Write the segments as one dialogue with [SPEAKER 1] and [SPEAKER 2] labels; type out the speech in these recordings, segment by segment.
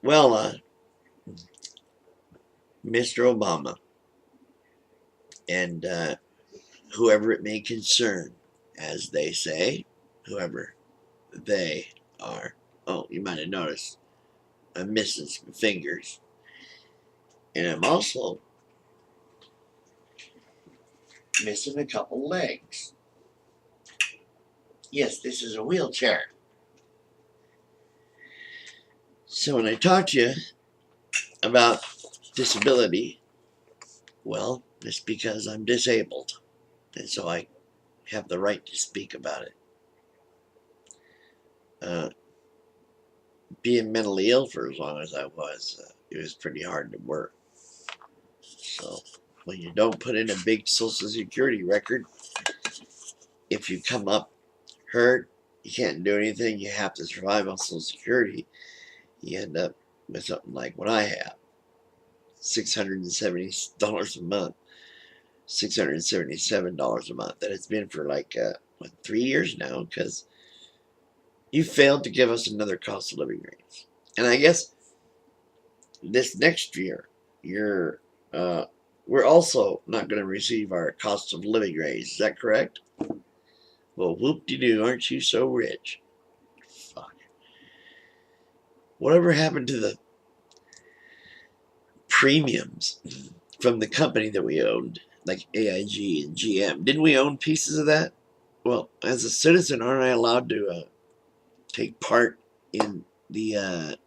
[SPEAKER 1] Well, Mr. Obama and whoever it may concern, as they say, whoever they are. Oh, you might have noticed I'm missing some fingers. And I'm also missing a couple legs. Yes, this is a wheelchair. So when I talk to you about disability, well, it's because I'm disabled. And so I have the right to speak about it. Uh, Being mentally ill for as long as I was, it was pretty hard to work. So when you don't put in a big Social Security record, if you come up hurt, you can't do anything, you have to survive on Social Security, you end up with something like what I have, $670 a month, $677 a month. And it's been for like, 3 years now, because you failed to give us another cost of living raise. And I guess this next year, we're also not going to receive our cost of living raise. Is that correct? Well, whoop-de-doo, aren't you so rich? Fuck. Whatever happened to the premiums from the company that we owned, like AIG and GM? Didn't we own pieces of that? Well, as a citizen, aren't I allowed to take part in the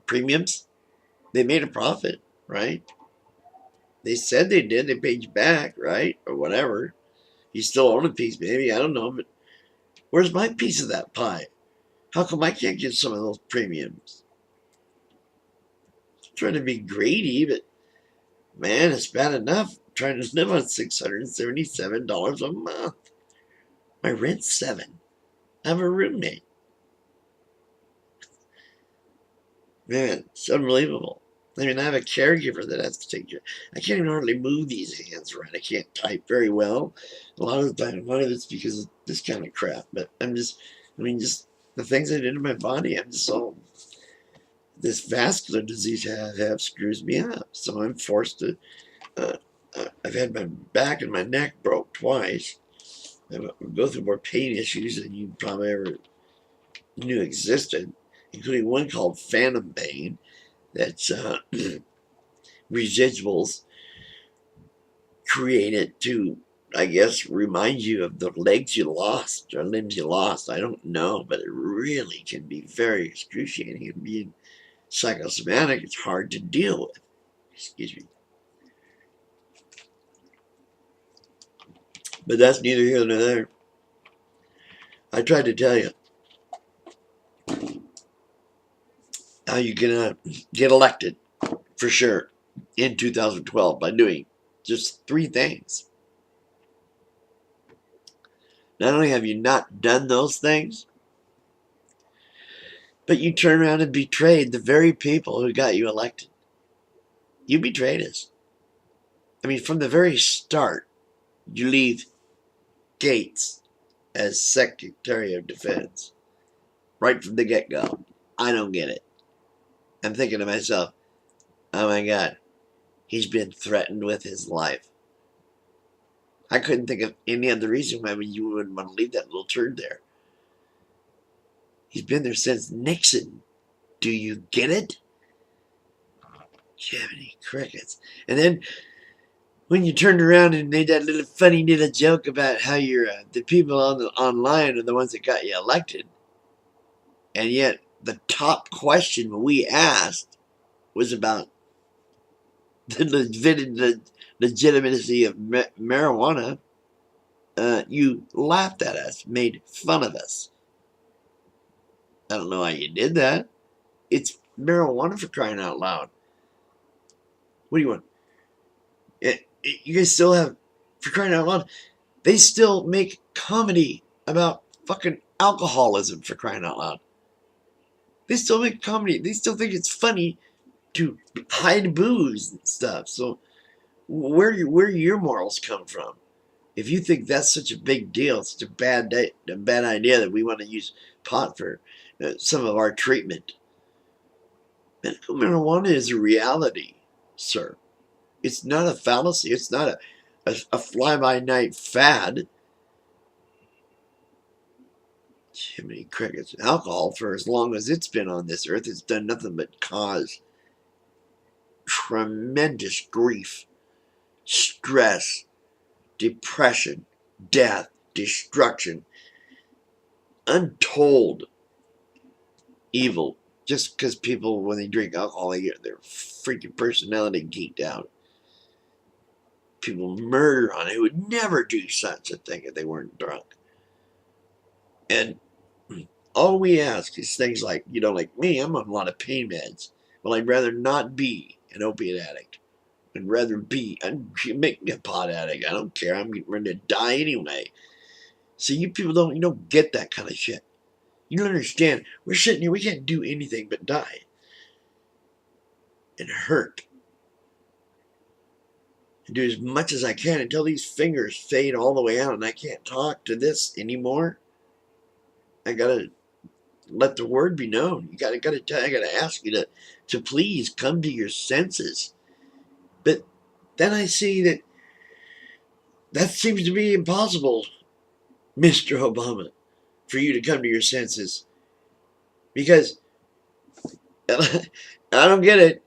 [SPEAKER 1] premiums? They made a profit, right? They said they did. They paid you back, right? Or whatever. You still own a piece, maybe. I don't know. But where's my piece of that pie? How come I can't get some of those premiums? I'm trying to be greedy, but man, it's bad enough trying to live on $677 a month. My rent's $7. I have a roommate. Man, it's unbelievable. I mean, I have a caregiver that has to take care. I can't even hardly move these hands right. I can't type very well. A lot of the time, a lot of it's because of this kind of crap. But just the things I did in my body, I'm just all, this vascular disease I have screws me up. So I'm forced to, I've had my back and my neck broke twice. I go through more pain issues than you probably ever knew existed, including one called phantom pain. That's residuals created to, I guess, remind you of the legs you lost or limbs you lost. I don't know, but it really can be very excruciating. And being psychosomatic, it's hard to deal with. Excuse me. But that's neither here nor there. I tried to tell you how you can get elected for sure in 2012 by doing just 3 things. Not only have you not done those things, but you turn around and betrayed the very people who got you elected. You betrayed us. I mean, from the very start, you leave Gates as Secretary of Defense right from the get-go. I don't get it. I'm thinking to myself, oh my God, he's been threatened with his life. I couldn't think of any other reason why you wouldn't want to leave that little turd there. He's been there since Nixon. Do you get it? Jiminy crickets. And then when you turned around and made that little funny little joke about how you're the people online are the ones that got you elected, and yet the top question we asked was about the legitimacy of marijuana, you laughed at us, made fun of us. I don't know how you did that. It's marijuana, for crying out loud. What do you want? You guys still have, for crying out loud, they still make comedy about fucking alcoholism, for crying out loud. They still make comedy. They still think it's funny to hide booze and stuff. So where your morals come from? If you think that's such a big deal, such a bad idea that we want to use pot for some of our treatment. Medical marijuana is a reality, sir. It's not a fallacy. It's not a fly-by-night fad. Jiminy crickets. Alcohol, for as long as it's been on this earth, has done nothing but cause tremendous grief, stress, depression, death, destruction, untold evil. Just because people, when they drink alcohol, they get their freaking personality geeked out. People murder on it who would never do such a thing if they weren't drunk. And all we ask is things like, like me, I'm on a lot of pain meds. Well, I'd rather not be an opiate addict. I'd rather make me a pot addict. I don't care. I'm getting ready to die anyway. So you people you don't get that kind of shit. You don't understand. We're sitting here, we can't do anything but die. And hurt. And do as much as I can until these fingers fade all the way out and I can't talk to this anymore. I gotta let the word be known. I gotta ask you to please come to your senses. But then I see that seems to be impossible, Mr. Obama, for you to come to your senses. Because I don't get it,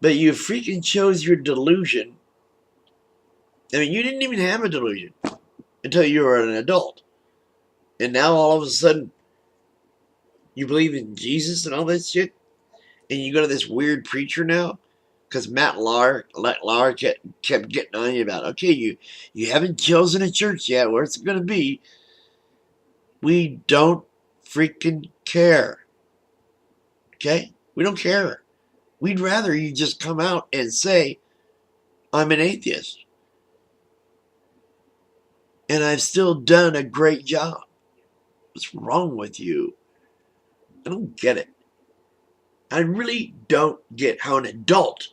[SPEAKER 1] but you freaking chose your delusion. I mean, you didn't even have a delusion until you were an adult. And now all of a sudden, you believe in Jesus and all that shit? And you go to this weird preacher now? Because Matt Lauer kept getting on you about, okay, you haven't chosen a church yet. Where's it going to be? We don't freaking care. Okay? We don't care. We'd rather you just come out and say, I'm an atheist. And I've still done a great job. What's wrong with you? I don't get it. I really don't get how an adult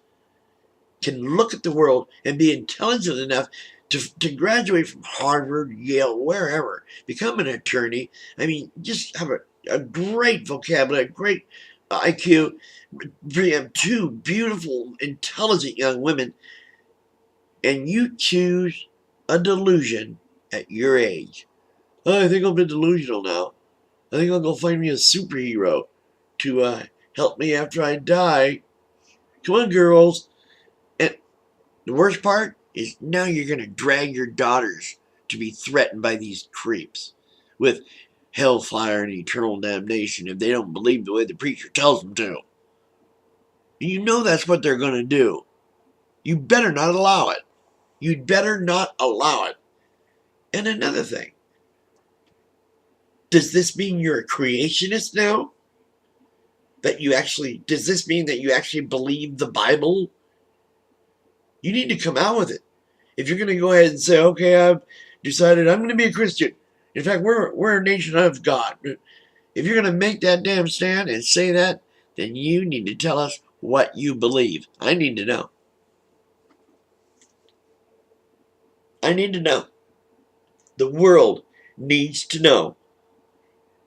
[SPEAKER 1] can look at the world and be intelligent enough to graduate from Harvard, Yale, wherever, become an attorney. I mean, just have a great vocabulary, a great IQ. We have two beautiful, intelligent young women, and you choose a delusion at your age. Oh, I think I'm delusional now. I think I'll go find me a superhero to help me after I die. Come on, girls. And the worst part is now you're going to drag your daughters to be threatened by these creeps with hellfire and eternal damnation if they don't believe the way the preacher tells them to. You know that's what they're going to do. You better not allow it. You'd better not allow it. And another thing. Does this mean you're a creationist now? Does this mean that you actually believe the Bible? You need to come out with it. If you're going to go ahead and say, okay, I've decided I'm going to be a Christian. In fact, we're a nation of God. If you're going to make that damn stand and say that, then you need to tell us what you believe. I need to know. I need to know. The world needs to know.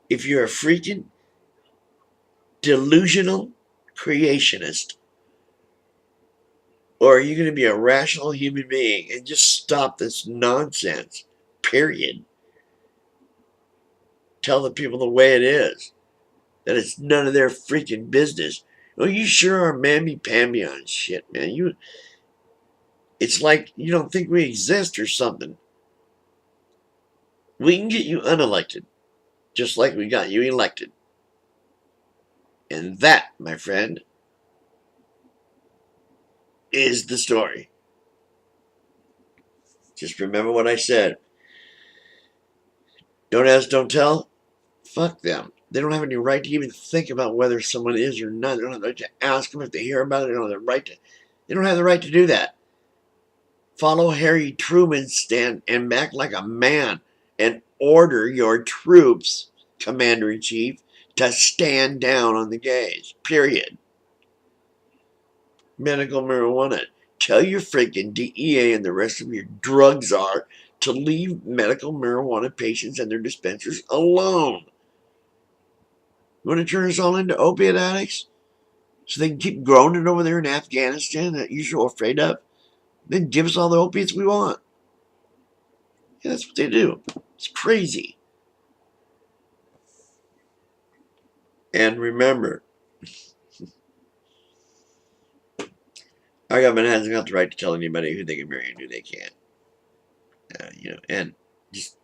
[SPEAKER 1] If you're a freaking delusional creationist, or are you going to be a rational human being and just stop this nonsense? Period. Tell the people the way it is. That it's none of their freaking business. Well, you sure are mamby-pamby on shit, man. It's like you don't think we exist or something. We can get you unelected, just like we got you elected. And that, my friend, is the story. Just remember what I said. Don't ask, don't tell. Fuck them. They don't have any right to even think about whether someone is or not. They don't have the right to ask them if they hear about it. They don't have the right to do that. Follow Harry Truman, stand and act like a man and order your troops, Commander-in-Chief, to stand down on the gays. Period. Medical marijuana. Tell your freaking DEA and the rest of your drug czar to leave medical marijuana patients and their dispensers alone. You want to turn us all into opiate addicts? So they can keep growing it over there in Afghanistan that you're so afraid of? Then give us all the opiates we want. Yeah, that's what they do. It's crazy. And remember, our government hasn't got the right to tell anybody who they can marry and who they can't. And just,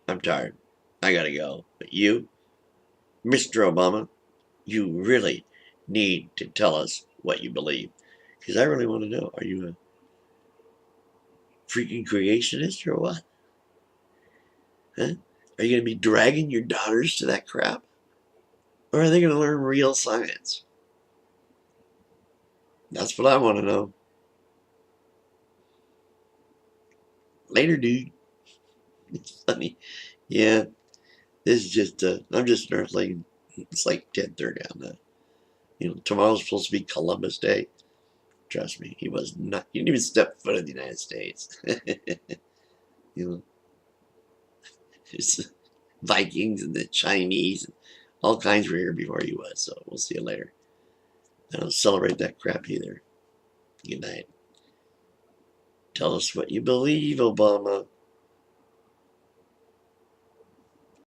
[SPEAKER 1] I'm tired. I gotta go. But you, Mr. Obama, you really need to tell us what you believe. Because I really want to know, are you a freaking creationist or what? Huh? Are you going to be dragging your daughters to that crap? Or are they going to learn real science? That's what I want to know. Later, dude. It's funny. Yeah, this is just, I'm just an earthling. It's like 10:30 on the, tomorrow's supposed to be Columbus Day. Trust me, he didn't even step foot in the United States. It's Vikings and the Chinese, and all kinds were here before he was, so we'll see you later. I don't celebrate that crap either. Good night. Tell us what you believe, Obama.